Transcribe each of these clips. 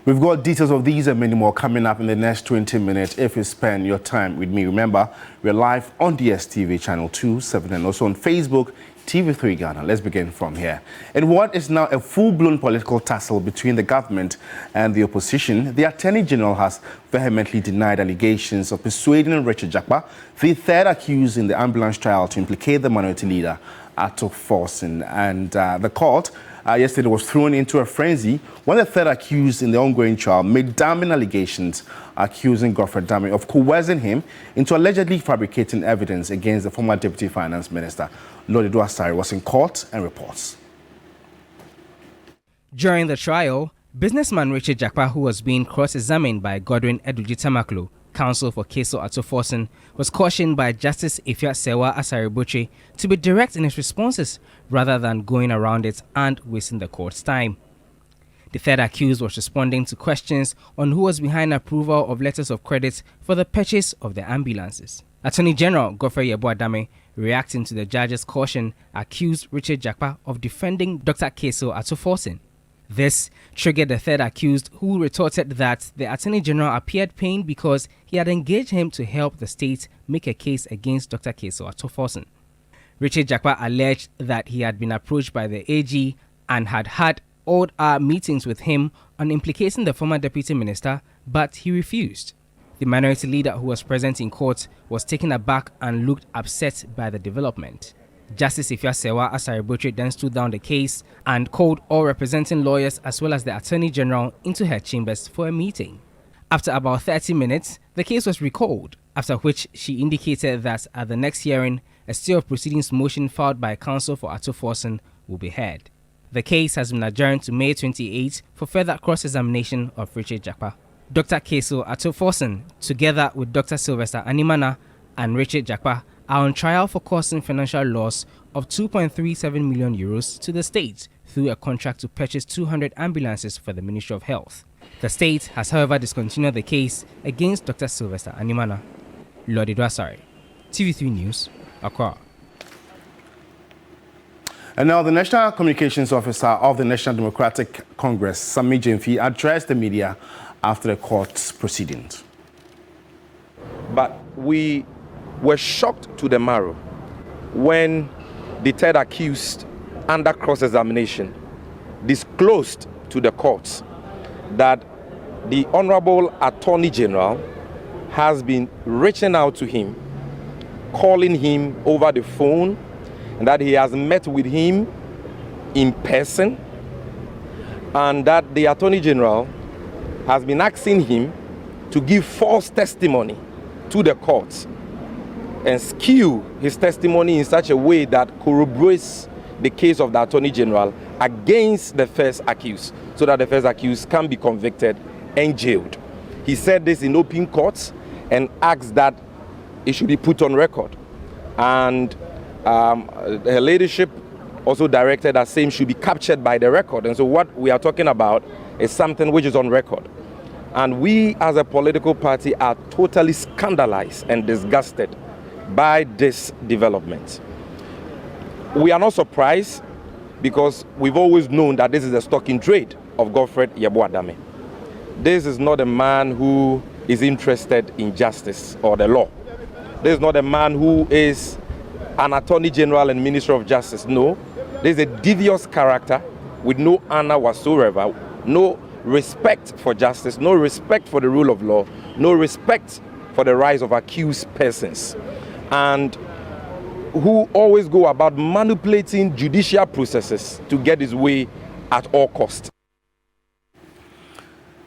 We've got details of these and many more coming up in the next 20 minutes if you spend your time with me. Remember, we're live on DSTV channel 2, 7 and also on Facebook, TV3 Ghana. Let's begin from here. In what is now a full-blown political tussle between the government and the opposition, the Attorney General has vehemently denied allegations of persuading Richard Jakpa, the third accused in the ambulance trial, to implicate the minority leader, Ato Forson. And the court yesterday was thrown into a frenzy when the third accused in the ongoing trial made damning allegations accusing Godfrey Dame of coercing him into allegedly fabricating evidence against the former Deputy Finance Minister. Lord Edwasari was in court and reports. During the trial, businessman Richard Jakpa, who was being cross-examined by Godwin Edudzi-Tamaklo, counsel for Keso Ato Forson, was cautioned by Justice Ifya Sewa Asare-Botwe to be direct in his responses rather than going around it and wasting the court's time. The third accused was responding to questions on who was behind approval of letters of credit for the purchase of the ambulances. Attorney General Godfrey Yeboah-Dame, reacting to the judge's caution, accused Richard Jakpa of defending Dr. Keso Ato Forson. This triggered the third accused, who retorted that the Attorney General appeared pained because he had engaged him to help the state make a case against Dr. Keso Ato Forson. Richard Jakpa alleged that he had been approached by the AG and had had odd-hour meetings with him on implicating the former deputy minister, but he refused. The minority leader, who was present in court, was taken aback and looked upset by the development. Justice Ifya Sewa Asare-Botwe then stood down the case and called all representing lawyers as well as the Attorney General into her chambers for a meeting. After about 30 minutes, the case was recalled, after which she indicated that at the next hearing, a stay of proceedings motion filed by counsel for Ato Forson will be heard. The case has been adjourned to May 28 for further cross-examination of Richard Jakpa. Dr. Keso Ato Forson, together with Dr. Sylvester Animana and Richard Jakpa, are on trial for causing financial loss of 2.37 million euros to the state through a contract to purchase 200 ambulances for the Ministry of Health. The state has, however, discontinued the case against Dr. Sylvester Animana. Lord Edwasari, TV3 News, Accra. And now the National Communications Officer of the National Democratic Congress, Sammy Gyamfi, addressed the media after the court's proceedings. But we were shocked to the marrow when the third accused, under cross-examination, disclosed to the courts that the Honorable Attorney General has been reaching out to him, calling him over the phone, and that he has met with him in person, and that the Attorney General has been asking him to give false testimony to the courts and skew his testimony in such a way that corroborates the case of the Attorney General against the first accused, so that the first accused can be convicted and jailed. He said this in open courts and asked that it should be put on record. And her ladyship also directed that same should be captured by the record. And so what we are talking about is something which is on record. And we as a political party are totally scandalized and disgusted by this development. We are not surprised because we've always known that this is a stock in trade of Godfrey Yeboah-Dame. This is not a man who is interested in justice or the law. This is not a man who is an Attorney General and Minister of Justice. No, this is a devious character with no honor whatsoever, no respect for justice, no respect for the rule of law, no respect for the rights of accused persons, and who always go about manipulating judicial processes to get his way at all costs.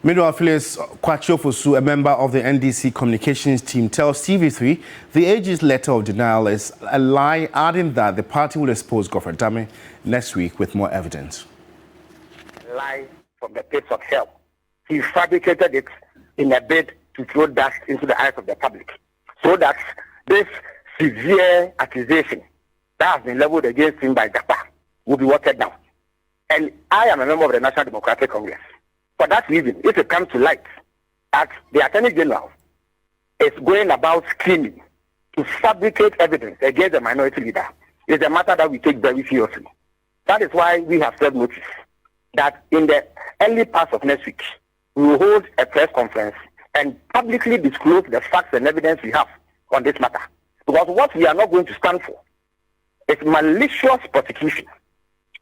Meanwhile, Phyllis Kwachio Fosu, a member of the NDC communications team, tells TV3 the AG's letter of denial is a lie, adding that the party will expose Godfrey Dame next week with more evidence. Lie from the pits of hell. He fabricated it in a bid to throw dust into the eyes of the public, so that this severe accusation that has been leveled against him by Jakpa will be watered down. And I am a member of the National Democratic Congress. For that reason, if it comes to light that the Attorney General is going about scheming to fabricate evidence against the minority leader, it's a matter that we take very seriously. That is why we have served notice that in the early part of next week, we will hold a press conference and publicly disclose the facts and evidence we have on this matter. Because what we are not going to stand for is malicious prosecution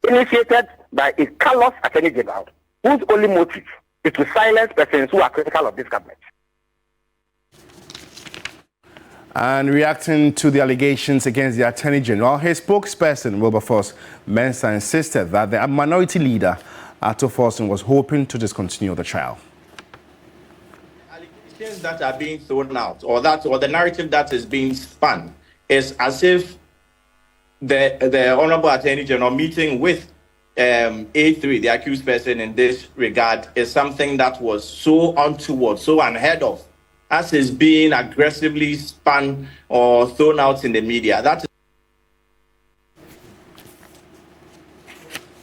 initiated by a callous attorney general whose only motive is to silence persons who are critical of this government. And reacting to the allegations against the Attorney General, his spokesperson, Wilberforce Mensah, insisted that the minority leader, Ato Forson, was hoping to discontinue the trial. Allegations that are being thrown out, or the narrative that is being spun, is as if the Honorable Attorney General meeting with A3, the accused person in this regard, is something that was so untoward, so unheard of, as is being aggressively spun or thrown out in the media.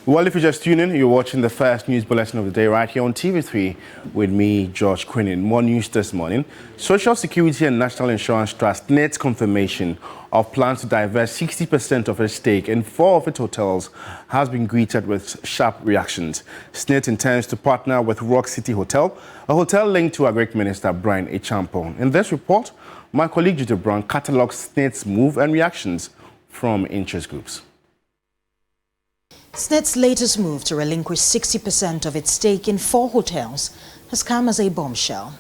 Well, if you're just tuning in, you're watching the first news bulletin of the day right here on TV3 with me, George Quinnin. More news this morning. Social Security and National Insurance Trust NET's confirmation of plans to divest 60% of its stake in 4 of its hotels has been greeted with sharp reactions. SNIT intends to partner with Rock City Hotel, a hotel linked to Agric Minister Brian Acheampong. In this report, my colleague Judith Brown catalogues SNIT's move and reactions from interest groups. SNIT's latest move to relinquish 60% of its stake in 4 hotels has come as a bombshell.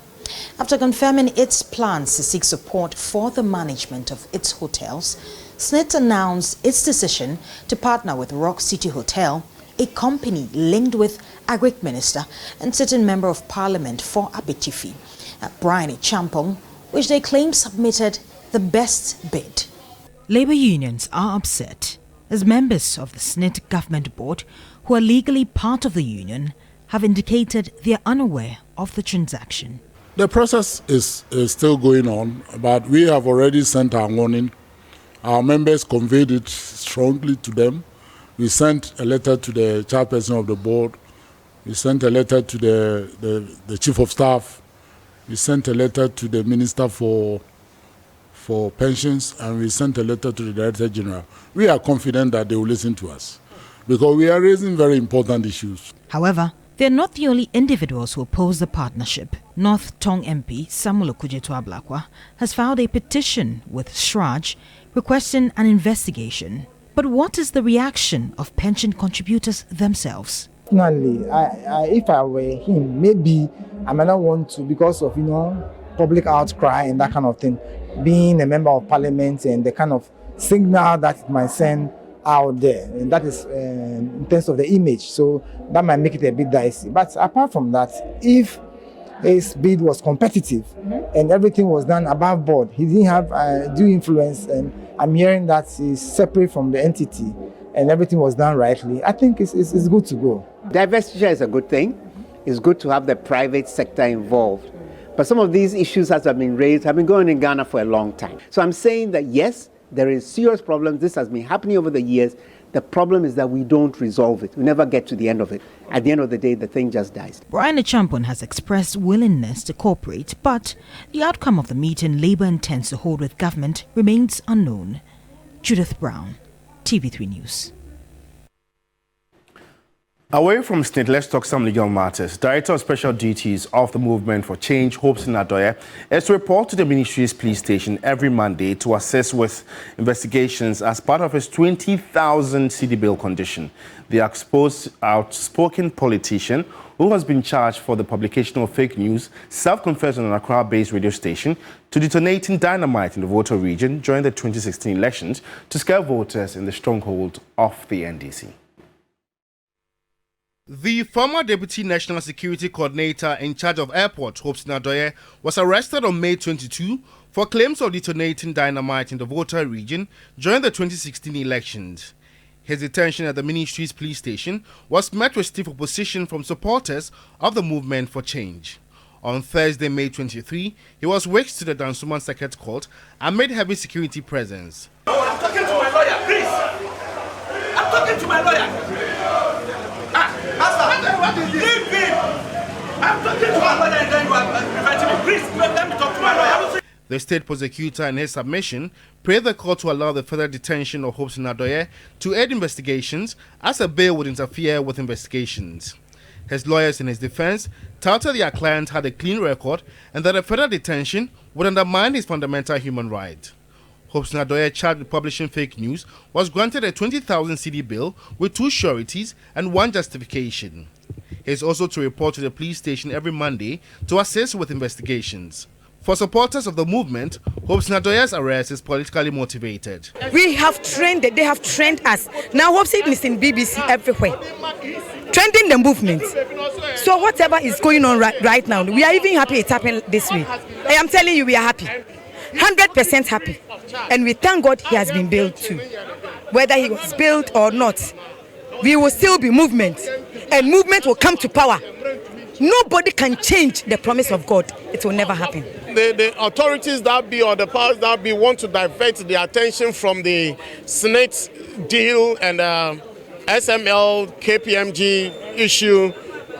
After confirming its plans to seek support for the management of its hotels, SNIT announced its decision to partner with Rock City Hotel, a company linked with Agric Minister and sitting Member of Parliament for Abetifi, Brian Acheampong, which they claim submitted the best bid. Labour unions are upset as members of the SNIT government board, who are legally part of the union, have indicated they are unaware of the transaction. The process is still going on, but we have already sent our warning. Our members conveyed it strongly to them. We sent a letter to the chairperson of the board. We sent a letter to the chief of staff. We sent a letter to the minister for pensions, and we sent a letter to the Director General. We are confident that they will listen to us because we are raising very important issues. However, they are not the only individuals who oppose the partnership. North Tong MP Samuel Okudzeto Ablakwa has filed a petition with SHRAJ requesting an investigation. But what is the reaction of pension contributors themselves? Personally, if I were him, maybe I might not want to because of, public outcry and that kind of thing. Being a member of parliament and the kind of signal that it might send out there, and that is in terms of the image, so that might make it a bit dicey. But apart from that, if his bid was competitive and everything was done above board, he didn't have due influence, and I'm hearing that he's separate from the entity and everything was done rightly, I think it's good to go. Divestiture is a good thing. It's good to have the private sector involved. But some of these issues that have been raised have been going in Ghana for a long time. So I'm saying that yes, there is serious problems. This has been happening over the years. The problem is that we don't resolve it. We never get to the end of it. At the end of the day, the thing just dies. Brian Acheampong has expressed willingness to cooperate, but the outcome of the meeting Labour intends to hold with government remains unknown. Judith Brown, TV3 News. Away from SNIT, let's talk some legal matters. Director of Special Duties of the Movement for Change, Hobson Adoye, is to report to the ministry's police station every Monday to assist with investigations as part of his 20,000 cedi bail condition. The outspoken politician, who has been charged for the publication of fake news, self-confessed on an Accra-based radio station to detonating dynamite in the Volta region during the 2016 elections to scare voters in the stronghold of the NDC. The former Deputy National Security Coordinator in charge of airport, Hobson Adoye, was arrested on May 22 for claims of detonating dynamite in the Volta region during the 2016 elections. His detention at the ministry's police station was met with stiff opposition from supporters of the Movement for Change. On Thursday, May 23, he was whisked to the Dansoman Circuit Court amid heavy security presence. I'm talking to my lawyer, please. I'm talking to my lawyer. Leave me! I'm talking to my lawyer and then you are preventing me. Please, let me talk to my lawyer. The state prosecutor in his submission prayed the court to allow the further detention of Hobson Adoye to aid investigations as a bail would interfere with investigations. His lawyers in his defense touted their client had a clean record and that a further detention would undermine his fundamental human right. Hobbs Nadoye, charged with publishing fake news, was granted a 20,000 cedi bail with 2 sureties and 1 justification. He is also to report to the police station every Monday to assist with investigations. For supporters of the movement, Hobbs Nadoye's arrest is politically motivated. We have trained, they have trained us. Now Hobbs is in BBC everywhere, trending the movement. So whatever is going on right now, we are even happy it happened this week. I am telling you, we are happy, 100% happy. And we thank God he has been bailed too. Whether he was bailed or not, we will still be movement, and movement will come to power. Nobody can change the promise of God. It will never happen. The authorities that be, or the powers that be, want to divert the attention from the Senate deal and SML KPMG issue,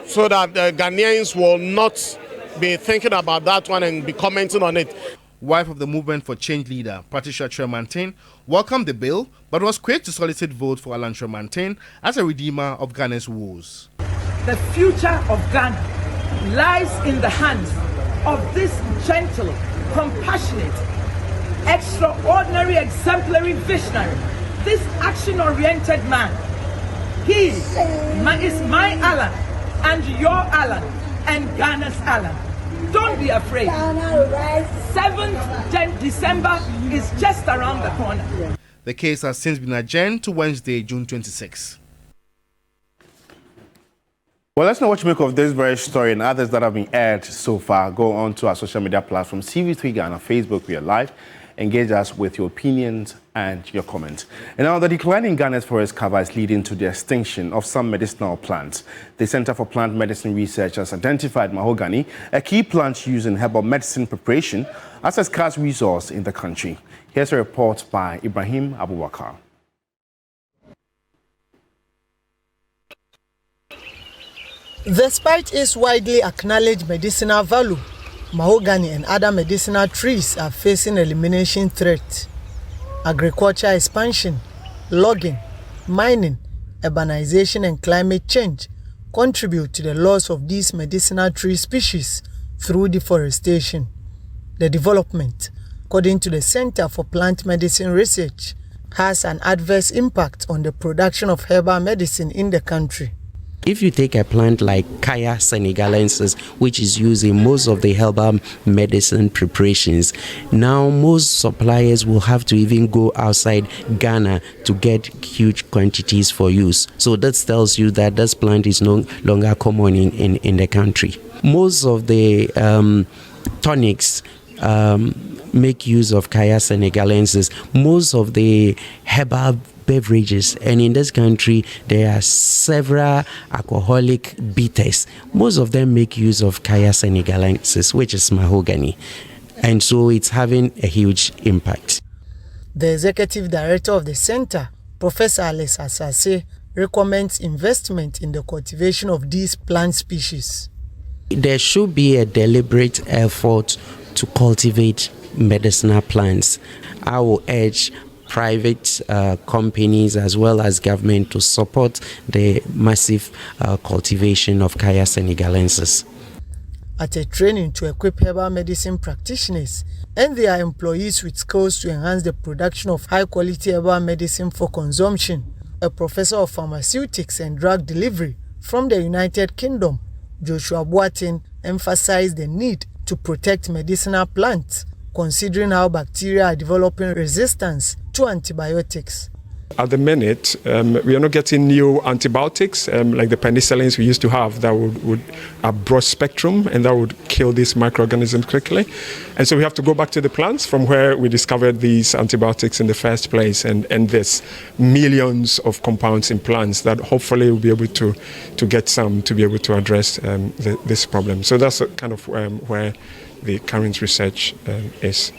so that the Ghanaians will not be thinking about that one and be commenting on it. Wife of the Movement for Change leader, Patricia Tremantin, welcomed the bill, but was quick to solicit votes for Alan Tremantin as a redeemer of Ghana's woes. The future of Ghana lies in the hands of this gentle, compassionate, extraordinary, exemplary visionary, this action-oriented man. He is my Alan and your Alan and Ghana's Alan. Don't be afraid. 7th December is just around the corner. The case has since been adjourned to Wednesday, June 26. Well, let's know what you make of this very story and others that have been aired so far. Go on to our social media platforms, TV3 Ghana, Facebook, we are live. Engage us with your opinions and your comments. And now, the decline in Ghana's forest cover is leading to the extinction of some medicinal plants. The Center for Plant Medicine Research has identified mahogany, a key plant used in herbal medicine preparation, as a scarce resource in the country. Here's a report by Ibrahim Abubakar. Despite its widely acknowledged medicinal value, mahogany and other medicinal trees are facing elimination threat. Agriculture expansion, logging, mining, urbanization and climate change contribute to the loss of these medicinal tree species through deforestation. The development, according to the Center for Plant Medicine Research, has an adverse impact on the production of herbal medicine in the country. If you take a plant like Kaya senegalensis, which is used in most of the herbal medicine preparations, now most suppliers will have to even go outside Ghana to get huge quantities for use. So that tells you that this plant is no longer common in the country. Most of the tonics make use of Kaya senegalensis. Most of the herbal beverages, and in this country there are several alcoholic bitters. Most of them make use of Kaya senegalensis, which is mahogany, and so it's having a huge impact. The executive director of the center, Professor Alex Asase, recommends investment in the cultivation of these plant species. There should be a deliberate effort to cultivate medicinal plants. I will urge private companies as well as government to support the massive cultivation of Kaya senegalensis. At a training to equip herbal medicine practitioners and their employees with skills to enhance the production of high-quality herbal medicine for consumption, a professor of pharmaceutics and drug delivery from the United Kingdom, Joshua Boateng, emphasized the need to protect medicinal plants, considering how bacteria are developing resistance to antibiotics. At the minute, we are not getting new antibiotics like the penicillins we used to have that would a broad spectrum and that would kill these microorganisms quickly. And so we have to go back to the plants from where we discovered these antibiotics in the first place, and there's millions of compounds in plants that hopefully we'll be able to get some to be able to address this problem. So that's kind of where the current research is.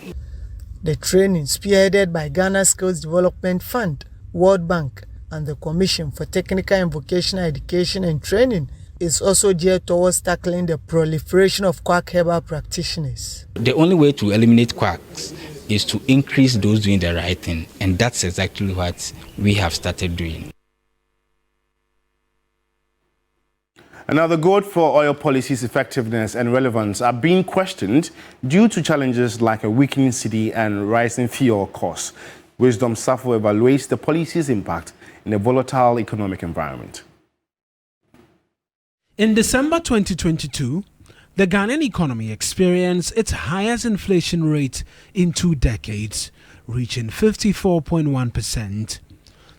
The training, spearheaded by Ghana Skills Development Fund, World Bank, and the Commission for Technical and Vocational Education and Training, is also geared towards tackling the proliferation of quack herbal practitioners. The only way to eliminate quacks is to increase those doing the right thing, and that's exactly what we have started doing. And now the goal for oil policy's effectiveness and relevance are being questioned due to challenges like a weakening cedi and rising fuel costs. Wisdom Safo evaluates the policy's impact in a volatile economic environment. In December 2022, the Ghanaian economy experienced its highest inflation rate in 2 decades, reaching 54.1%.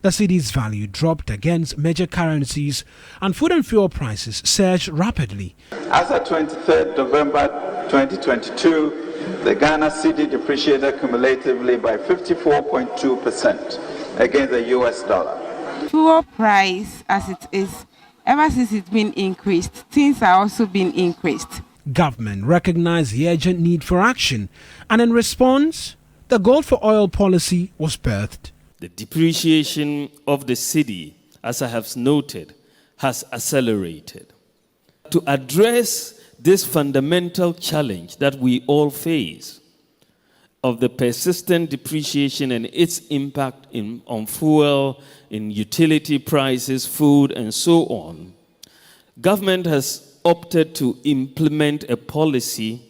The cedi's value dropped against major currencies and food and fuel prices surged rapidly. As of 23rd November 2022, the Ghana cedi depreciated cumulatively by 54.2% against the US dollar. Fuel price as it is, ever since it's been increased, things are also being increased. Government recognized the urgent need for action, and in response, the gold for oil policy was birthed. The depreciation of the cedi, as I have noted, has accelerated. To address this fundamental challenge that we all face of the persistent depreciation and its impact on fuel, in utility prices, food, and so on, government has opted to implement a policy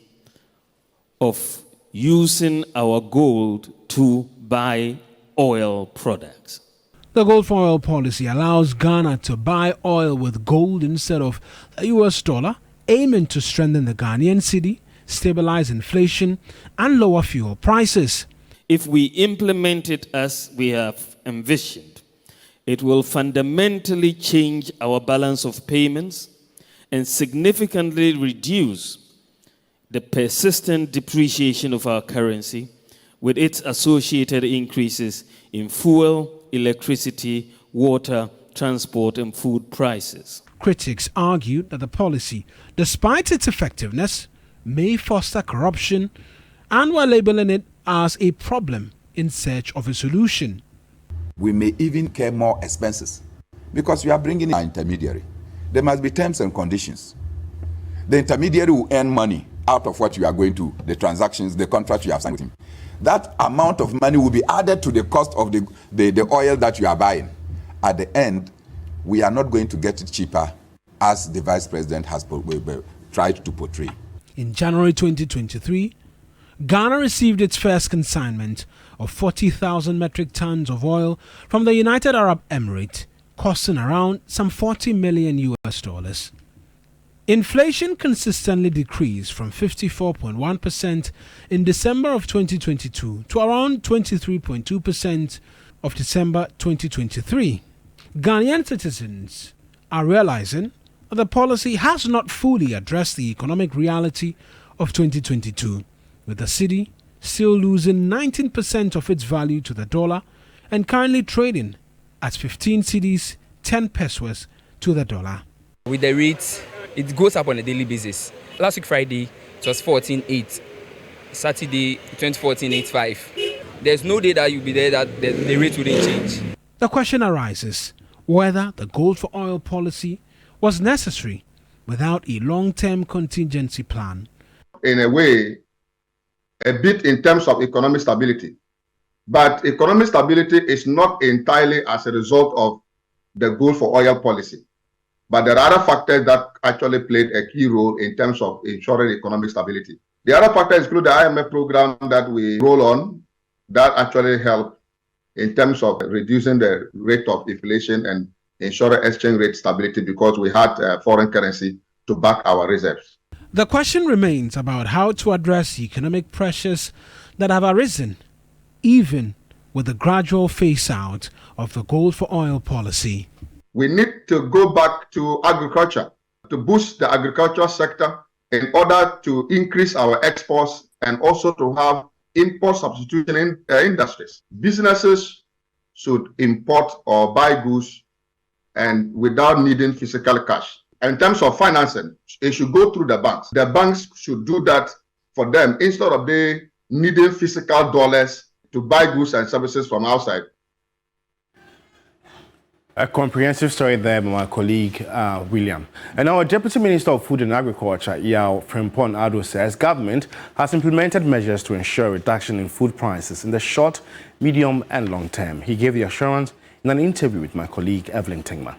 of using our gold to buy oil products. The gold for oil policy allows Ghana to buy oil with gold instead of the US dollar, aiming to strengthen the Ghanaian cedi, stabilize inflation, and lower fuel prices. If we implement it as we have envisioned, it will fundamentally change our balance of payments and significantly reduce the persistent depreciation of our currency with its associated increases in fuel, electricity, water, transport, and food prices. Critics argued that the policy, despite its effectiveness, may foster corruption and were labeling it as a problem in search of a solution. We may even incur more expenses because we are bringing in an intermediary. There must be terms and conditions. The intermediary will earn money out of what you are going to, the transactions, the contract you have signed with him. That amount of money will be added to the cost of the oil that you are buying. At the end, we are not going to get it cheaper as the Vice President has tried to portray. In January 2023, Ghana received its first consignment of 40,000 metric tons of oil from the United Arab Emirates, costing around some $40 million. Inflation consistently decreased from 54.1% in December of 2022 to around 23.2% of December 2023. Ghanaian citizens are realizing that the policy has not fully addressed the economic reality of 2022, with the cedi still losing 19% of its value to the dollar and currently trading at 15 cedis, 10 pesos to the dollar. With the rates, it goes up on a daily basis. Last week Friday, it was 14.8. Saturday, 14.85. There's no day that you'll be there that the rate wouldn't change. The question arises whether the gold for oil policy was necessary without a long-term contingency plan. In a way, a bit in terms of economic stability. But economic stability is not entirely as a result of the gold for oil policy. But there are other factors that actually played a key role in terms of ensuring economic stability. The other factors include the IMF program that we roll on that actually help in terms of reducing the rate of inflation and ensuring exchange rate stability because we had foreign currency to back our reserves. The question remains about how to address the economic pressures that have arisen, even with the gradual phase-out of the gold for oil policy. We need to go back to agriculture, to boost the agricultural sector in order to increase our exports and also to have import substitution in industries. Businesses should import or buy goods and without needing physical cash. In terms of financing, it should go through the banks. The banks should do that for them instead of they needing physical dollars to buy goods and services from outside. A comprehensive story there by my colleague William. And our Deputy Minister of Food and Agriculture, Yao Frimpong Ado, says government has implemented measures to ensure reduction in food prices in the short, medium and long term. He gave the assurance in an interview with my colleague Evelyn Tingma.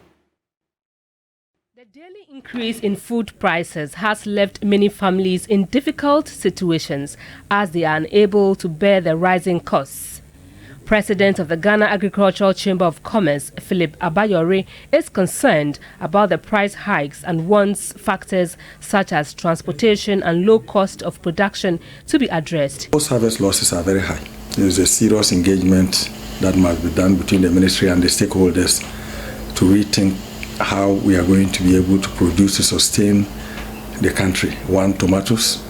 The daily increase in food prices has left many families in difficult situations as they are unable to bear the rising costs. President of the Ghana Agricultural Chamber of Commerce, Philip Abayori, is concerned about the price hikes and wants factors such as transportation and low cost of production to be addressed. Post-harvest losses are very high. There is a serious engagement that must be done between the ministry and the stakeholders to rethink how we are going to be able to produce to sustain the country. One, tomatoes,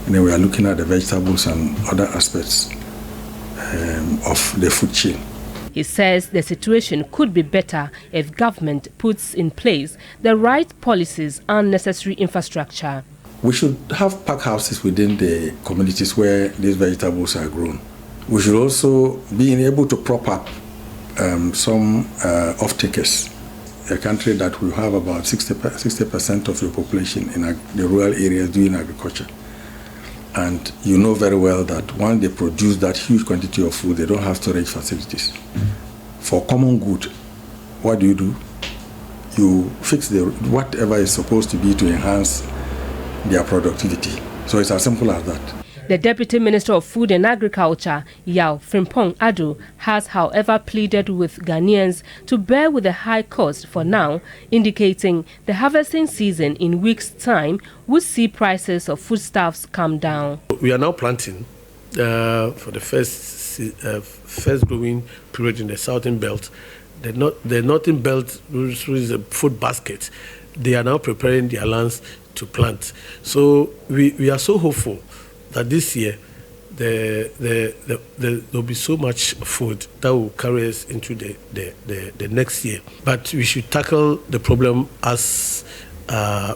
and then we are looking at the vegetables and other aspects of the food chain. He says the situation could be better if government puts in place the right policies and necessary infrastructure. We should have pack houses within the communities where these vegetables are grown. We should also be able to prop up some off-takers. A country that will have about 60% of your population in the rural areas doing agriculture. And you know very well that once they produce that huge quantity of food, they don't have storage facilities. For common good, what do? You fix whatever is supposed to be to enhance their productivity. So it's as simple as that. The Deputy Minister of Food and Agriculture, Yao Frimpong Adu, has however pleaded with Ghanaians to bear with the high cost for now, indicating the harvesting season in weeks' time would see prices of foodstuffs come down. We are now planting for the first growing period in the southern belt. The northern belt, which is a food basket, they are now preparing their lands to plant. So we are so hopeful that this year there will be so much food that will carry us into the next year. But we should tackle the problem as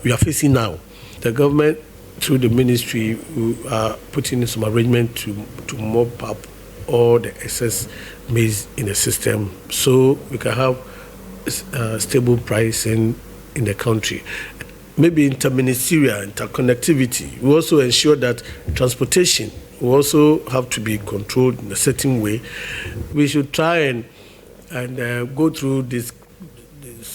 we are facing now. The government, through the ministry, we are putting in some arrangement to mop up all the excess maize in the system so we can have stable pricing in the country. Maybe interministerial interconnectivity. We also ensure that transportation will also have to be controlled in a certain way. We should try and go through this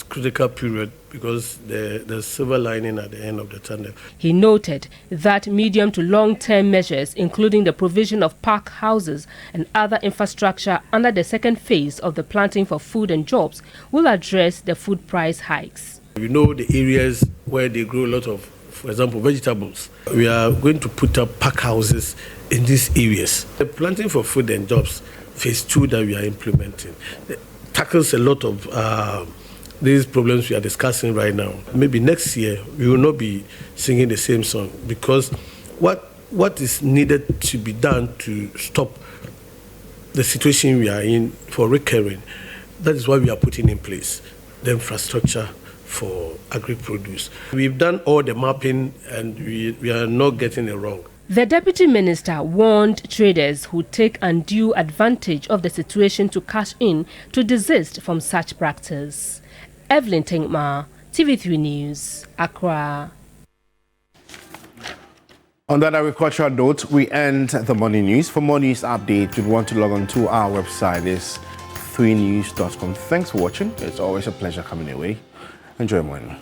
critical period because there's silver lining at the end of the tunnel. He noted that medium to long-term measures, including the provision of park houses and other infrastructure under the second phase of the Planting for Food and Jobs, will address the food price hikes. We know the areas where they grow a lot of, for example, vegetables. We are going to put up pack houses in these areas. The Planting for Food and Jobs, phase 2 that we are implementing, tackles a lot of these problems we are discussing right now. Maybe next year we will not be singing the same song because what is needed to be done to stop the situation we are in for recurring, that is why we are putting in place the infrastructure for agri-produce. We've done all the mapping and we are not getting it wrong. The Deputy Minister warned traders who take undue advantage of the situation to cash in to desist from such practice. Evelyn Tinkma, TV3 News, Accra. On that agricultural note, we end the morning news. For more news updates, you'd want to log on to our website. It's 3news.com. Thanks for watching. It's always a pleasure coming your way. Enjoy morning.